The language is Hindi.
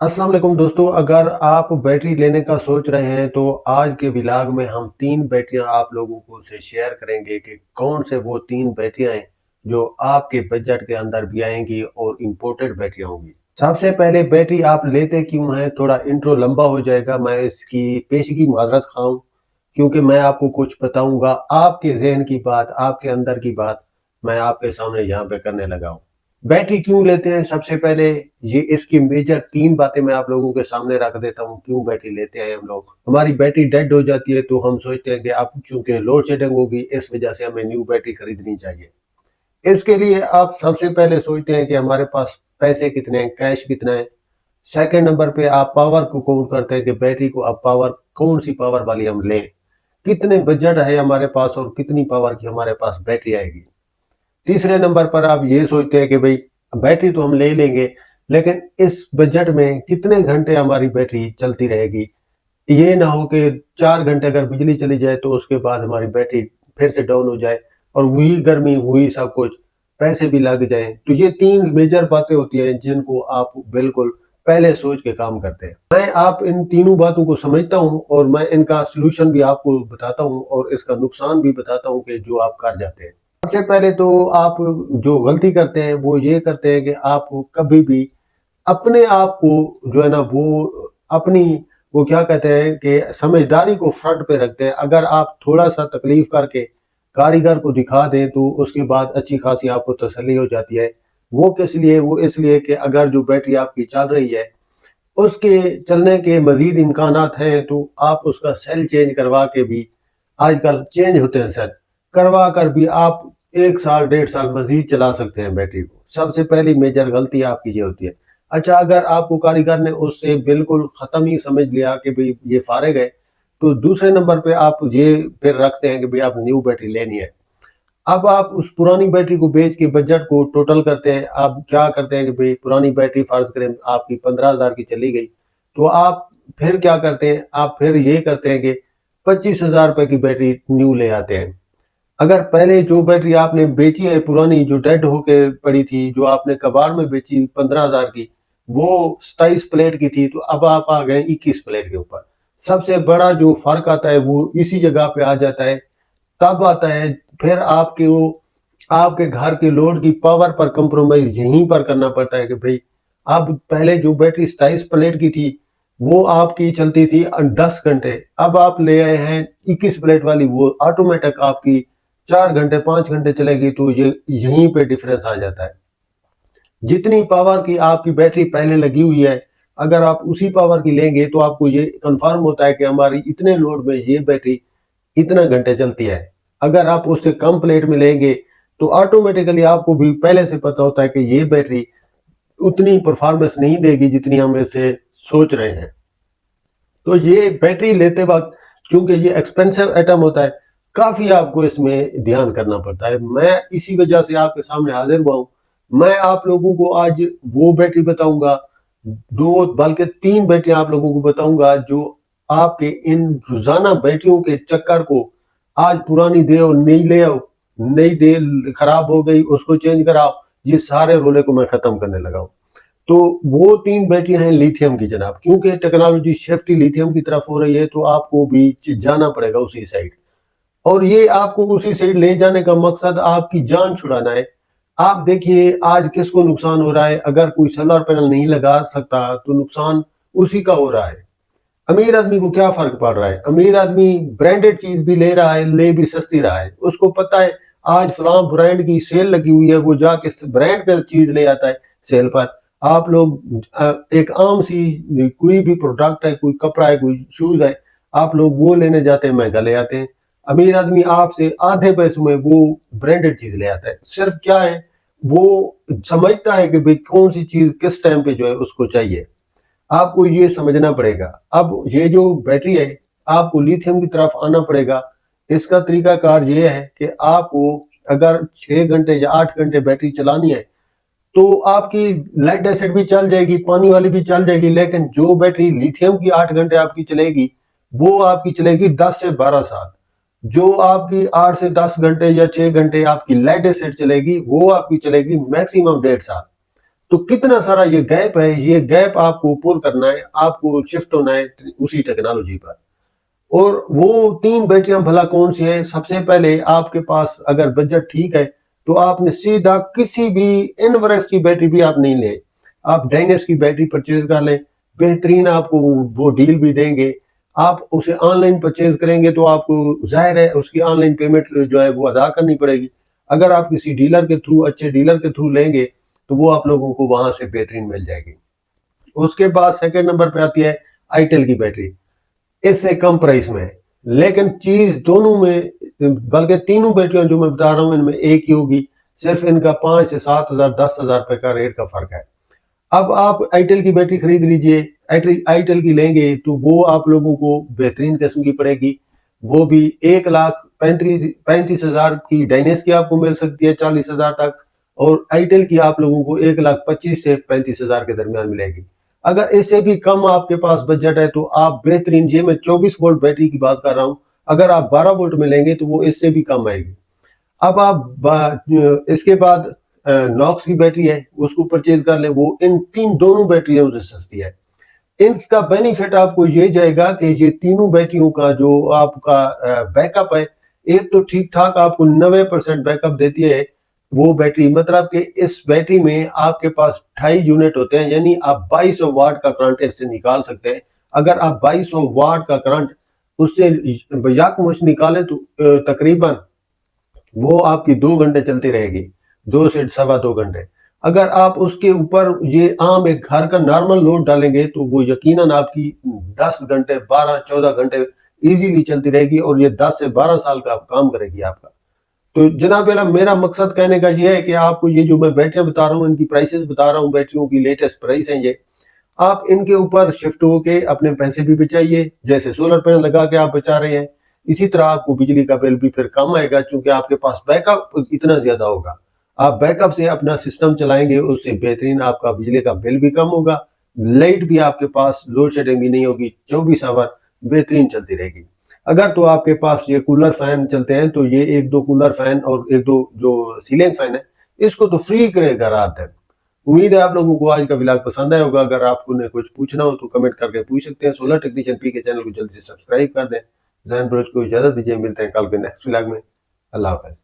अस्सलाम वालेकुम दोस्तों, अगर आप बैटरी लेने का सोच रहे हैं तो आज के व्लॉग में हम 3 बैटरियाँ आप लोगों को से शेयर करेंगे कि कौन से वो 3 बैटरियाँ हैं जो आपके बजट के अंदर भी आएँगी और इम्पोर्टेड बैटरियाँ होंगी। सबसे पहले बैटरी आप लेते क्यों हैं? थोड़ा इंट्रो लंबा हो जाएगा, मैं इसकी पेशगी माज़रत ख़्वाह हूँ क्योंकि मैं आपको कुछ बताऊँगा, आपके ज़हन की बात, आपके अंदर की बात मैं आपके सामने यहाँ पे करने लगा हूँ। बैटरी क्यों लेते हैं? सबसे पहले ये इसकी मेजर 3 बातें मैं आप लोगों के सामने रख देता हूँ, क्यों बैटरी लेते हैं हम लोग। हमारी बैटरी डेड हो जाती है तो हम सोचते हैं कि अब चूँकि लोड शेडिंग होगी, इस वजह से हमें न्यू बैटरी खरीदनी चाहिए। इसके लिए आप सबसे पहले सोचते हैं कि हमारे पास पैसे कितने हैं, कैश कितना है। सेकंड नंबर पे आप पावर को काउंट करते हैं कि बैटरी को अब पावर कौन-सी पावर वाली हम लें। कितने बजट है हमारे पास और कितनी पावर की हमारे पास बैटरी आएगी। तीसरे नंबर पर आप ये सोचते हैं कि भाई बैटरी तो हम ले लेंगे, लेकिन इस बजट में कितने घंटे हमारी बैटरी चलती रहेगी। ये ना हो कि 4 घंटे अगर बिजली चली जाए तो उसके बाद हमारी बैटरी फिर से डाउन हो जाए और वही गर्मी, वही सब कुछ, पैसे भी लग जाएँ। तो ये 3 मेजर बातें होती हैं जिनको आप बिल्कुल पहले सोच के काम करते हैं। मैं आप इन तीनों बातों को समझता हूँ और मैं इनका सॉल्यूशन भी आपको बताता हूँ और इसका नुकसान भी बताता हूँ कि जो आप कर जाते हैं। सबसे पहले तो आप जो गलती करते हैं वो ये करते हैं कि आप कभी भी अपने आप को जो है ना वो अपनी वो क्या कहते हैं कि समझदारी को फ्रंट पे रखते हैं। अगर आप थोड़ा सा तकलीफ करके कारीगर को दिखा दें तो उसके बाद अच्छी खासी आपको तसल्ली हो जाती है। वो किस लिए? वो इसलिए कि अगर जो बैटरी आपकी चल रही है उसके चलने के मजीद इम्कानात हैं तो आप उसका सेल चेंज करवा के भी, आजकल चेंज होते हैं सेल, करवा कर भी आप 1 साल 1.5 साल मजीद चला सकते हैं बैटरी को। सबसे पहली मेजर गलती आपकी ये होती है। अच्छा, अगर आपको कारीगर ने उससे बिल्कुल ख़त्म ही समझ लिया कि भाई ये फारिग है, तो दूसरे नंबर पे आप ये फिर रखते हैं कि भाई आप न्यू बैटरी लेनी है। अब आप उस पुरानी बैटरी को बेच के बजट को टोटल करते हैं। आप क्या करते हैं कि भाई पुरानी बैटरी फ़र्ज़ करें आपकी 15,000 की चली गई, तो आप फिर क्या करते हैं? आप फिर ये करते हैं कि 25,000 रुपए की बैटरी न्यू ले आते हैं। अगर पहले जो बैटरी आपने बेची है पुरानी, जो डेड होके पड़ी थी, जो आपने कबाड़ में बेची 15,000 की, वो 27 प्लेट की थी, तो अब आप आ गए 21 प्लेट के ऊपर। सबसे बड़ा जो फ़र्क आता है वो इसी जगह पे आ जाता है। तब आता है फिर आपके वो आपके घर के लोड की पावर पर कंप्रोमाइज यहीं पर करना पड़ता है कि भाई अब पहले जो बैटरी 27 प्लेट की थी वो आपकी चलती थी 10 घंटे, अब आप ले आए हैं 21 प्लेट वाली, वो ऑटोमेटिक आपकी 4 घंटे 5 घंटे चलेगी। तो ये यहीं पे डिफरेंस आ जाता है। जितनी पावर की आपकी बैटरी पहले लगी हुई है, अगर आप उसी पावर की लेंगे तो आपको ये कंफर्म होता है कि हमारी इतने लोड में ये बैटरी इतना घंटे चलती है। अगर आप उससे कम प्लेट में लेंगे तो ऑटोमेटिकली आपको भी पहले से पता होता है कि ये बैटरी उतनी परफॉर्मेंस नहीं देगी जितनी हम इससे सोच रहे हैं। तो ये बैटरी लेते वक्त चूंकि ये एक्सपेंसिव आइटम होता है, काफी आपको इसमें ध्यान करना पड़ता है। मैं इसी वजह से आपके सामने हाजिर हुआ हूँ। मैं आप लोगों को आज वो बैटरी बताऊंगा, 2 बल्कि 3 बैटरी आप लोगों को बताऊंगा जो आपके इन रोजाना बैटरियों के चक्कर को, आज पुरानी दे और नई ले आओ, नई दे खराब हो गई उसको चेंज कराओ, ये सारे रोले को मैं खत्म करने लगा हूँ। तो वो 3 बैटरियां हैं लिथियम की जनाब, क्योंकि टेक्नोलॉजी शिफ्ट लिथियम की तरफ हो रही है तो आपको भी जाना पड़ेगा उसी साइड। और ये आपको उसी साइड ले जाने का मकसद आपकी जान छुड़ाना है। आप देखिए आज किसको नुकसान हो रहा है, अगर कोई सोलर पैनल नहीं लगा सकता तो नुकसान उसी का हो रहा है। अमीर आदमी को क्या फर्क पड़ रहा है? अमीर आदमी ब्रांडेड चीज भी ले रहा है, ले भी सस्ती रहा है। उसको पता है आज फलां ब्रांड की सेल लगी हुई है, वो जाके ब्रांड का चीज ले आता है सेल पर। आप लोग एक आम सी कोई भी प्रोडक्ट है, कोई कपड़ा है, कोई शूज है, आप लोग वो लेने जाते हैं, महंगा ले आते हैं। अमीर आदमी आपसे आधे पैसों में वो ब्रांडेड चीज ले आता है। सिर्फ क्या है, वो समझता है कि भाई कौन सी चीज किस टाइम पे जो है उसको चाहिए। आपको ये समझना पड़ेगा। अब ये जो बैटरी है, आपको लिथियम की तरफ आना पड़ेगा। इसका तरीकाकार ये है कि आपको अगर 6 घंटे या 8 घंटे बैटरी चलानी है तो आपकी लेड एसिड भी चल जाएगी, पानी वाली भी चल जाएगी, लेकिन जो बैटरी लिथियम की 8 घंटे आपकी चलेगी वो आपकी चलेगी 10 से 12 साल। जो आपकी 8 से 10 घंटे या 6 घंटे आपकी लेड एसिड चलेगी वो आपकी चलेगी मैक्सिमम 1.5 साल। तो कितना सारा ये गैप है, ये गैप आपको पूर्ण करना है, आपको शिफ्ट होना है उसी टेक्नोलॉजी पर। और वो 3 बैटरियाँ भला कौन-सी हैं? सबसे पहले आपके पास अगर बजट ठीक है, तो आपने सीधा किसी भी इनवर्स की बैटरी भी आप नहीं लें। आप डायनेस की बैटरी परचेज़ कर लें, बेहतरीन आपको वो डील भी देंगे। आप उसे ऑनलाइन परचेज़ करेंगे तो आपको ज़ाहिर है उसकी ऑनलाइन पेमेंट जो है वो अदा करनी पड़ेगी। अगर आप किसी डीलर के थ्रू, अच्छे डीलर के थ्रू लेंगे, तो वो आप लोगों को वहाँ से बेहतरीन मिल जाएगी। उसके बाद सेकंड नंबर पे आती है आईटेल की बैटरी। इससे कम प्राइस में है, लेकिन चीज दोनों में, बल्कि तीनों बैटरियां जो मैं बता रहा हूं इनमें एक ही होगी, सिर्फ इनका 5 से 7 हजार 10 हजार रुपए का रेट का फर्क है। अब आप आईटेल की बैटरी खरीद लीजिए, आईटेल की लेंगे तो वो आप लोगों को बेहतरीन किस्म की पड़ेगी। वो भी 1,35,000 की डायनेस की आपको मिल सकती है 40 हजार तक, और आईटेल की आप लोगों को 1,25,000 से 35 हजार के दरमियान मिलेगी। अगर इससे भी कम आपके पास बजट है तो आप बेहतरीन, ये मैं 24 वोल्ट बैटरी की बात कर रहा हूं, अगर आप 12 वोल्ट में लेंगे तो वो इससे भी कम आएगी। अब इसके बाद नॉक्स की बैटरी है, उसको परचेज कर लें, वो इन तीन दोनों बैटरियों से सस्ती है। इसका बेनिफिट आपको ये जाएगा कि ये तीनों बैटरियों का जो आपका बैकअप है, एक तो ठीक ठाक आपको 90% बैकअप देती है वो बैटरी, मतलब कि इस बैटरी में आपके पास 2.5 यूनिट होते हैं, यानी आप 2200 वाट का करंट इससे निकाल सकते हैं। अगर आप 2200 वाट का करंट उससे यकमुश्त निकालें तो तकरीबन वो आपकी 2 घंटे चलती रहेगी, 2 से सवा 2 घंटे। अगर आप उसके ऊपर ये आम एक घर का नॉर्मल लोड डालेंगे तो वो यकीनन आपकी 10 घंटे, 12-14 घंटे इजीली चलती रहेगी, और ये 10 से 12 साल का काम करेगी आपका। तो जनाब मेरा मकसद कहने का ये है कि आपको ये जो मैं बैटरियां बता रहा हूँ, इनकी प्राइसेस बता रहा हूँ, बैटरियों की लेटेस्ट प्राइस है ये, आप इनके ऊपर शिफ्ट होके अपने पैसे भी बचाइए। जैसे सोलर पैनल लगा के आप बचा रहे हैं, इसी तरह आपको बिजली का बिल भी फिर कम आएगा, क्योंकि आपके पास बैकअप इतना ज्यादा होगा। आप बैकअप से अपना सिस्टम चलाएंगे, उससे बेहतरीन आपका बिजली का बिल भी कम होगा, लाइट भी आपके पास लोड शेडिंग भी नहीं होगी, 24 आवर बेहतरीन चलती रहेगी। अगर तो आपके पास ये कूलर फैन चलते हैं तो ये 1-2 कूलर फैन और 1-2 जो सीलिंग फैन है, इसको तो फ्री करेगा रात तक। उम्मीद है आप लोगों को आज का व्लॉग पसंद आया होगा। अगर आपको ने कुछ पूछना हो तो कमेंट करके पूछ सकते हैं। सोलर टेक्नीशियन पी के चैनल को जल्दी से सब्सक्राइब कर दें। जैन ब्रोच को इजाजत दीजिए, मिलते हैं कल के नेक्स्ट व्लॉग में। अल्लाह हाफ़िज़।